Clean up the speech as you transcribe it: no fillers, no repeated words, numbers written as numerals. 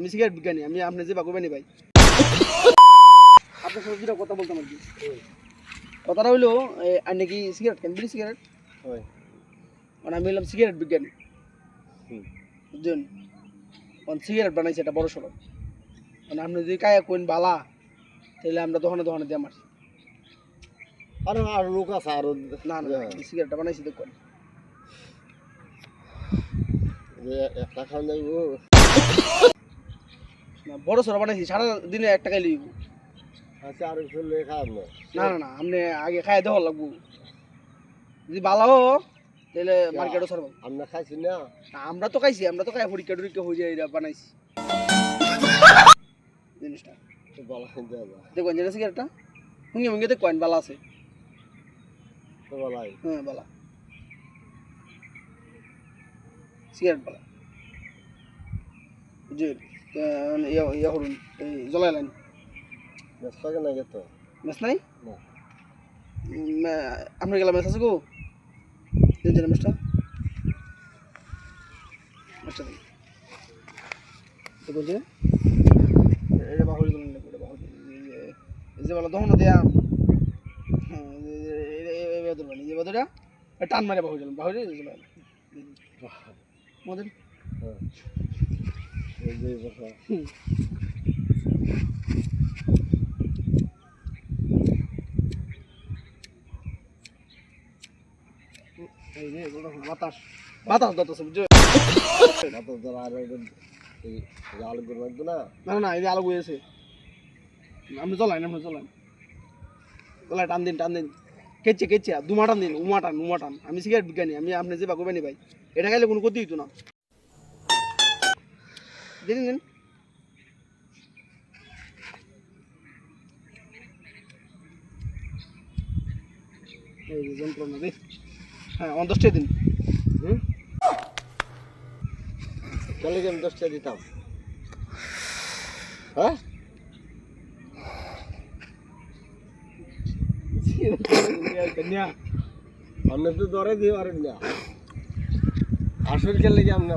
আমি সিগারেট বিজ্ঞানী, আমি আপনি যে বাকুবেনি ভাই আপনার সাথে দুটা কথা বলতাম আর কি। কথাটা হইলো আপনি কি সিগারেট কেন, বিড়ি সিগারেট? মানে আমি বললাম সিগারেট বিজ্ঞানী, বুঝছেন? সিগারেট বানাইছে এটা বড় সড়ো, মানে আপনি যদি কায়া কোন বালা তাহলে আমরা দোকানে দোকানে দিয়ে মারছি। আরে আর লোক আছে আরো না না সিগারেটটা বানাইছি তো কোন একটা খাওয়া যাইব না, বড় সড়ো বানাইছি, সারা দিনে একটা খাই লইব। আচ্ছা আর চলে খাওয়াব না না না না আপনি আগে খাই দেওয়া লাগবো, যদি বালা হো তাহলে মার্কেটও সারবো। আমরা খাইছি না আমরা তো খাইছি, আমরা তো খাই পরীক্ষা টরীক্ষা হয়ে যায়, এটা বানাইছি জিনিসটা। তো বলা দেওয়া যায় দেখুন যেটা সিগারেটটা হুঙ্গে মুঙ্গে দেখুন বালা আছে, তো বলাই হ্যাঁ বালা সিগারেট বালা, বুঝলেন? ইয়া করুন, এই জ্বলাইলেন ব্যস্ত কেন গেত মেস নাই, না আপনার গেলাম মেস আছে গো, দিন মেসটা মেসটা দিন দেখুন যে এটা বাহুরি দিলেন, এটা বাহুরি এই যে বলো তখন দেয়া, হ্যাঁ এই বেদর বানি যে বেদরা টান মারে বাহুরি দিলেন, বাহুরি মদের এই যে বসা এই যে বাতাস বাতাস দতাছে, বুঝছো? মাথা ধরা আর এই আলু করে রাখবো না না না এই যে আলো বইয়েছে, আপনি চলাইন, আপনি চলাইন, চলাই টান দিন, টান দিন, কেচে কেচে দুমা টান দিন, উমা টান, উমা টান। আমি সিগারেট বিজ্ঞানী, আমি আপনি যে বাকুবেনি ভাই, এটা খাইলে কোনো ক্ষতি হইতো না। দিন দিন এই যে যন্ত্রণা দিন, হ্যাঁ 10টা দিন। চলে আমি 10টা দিতাম হ্যাঁ আপনি তো ধরে দিয়ে পারেন না আসল খেলে কি আপনি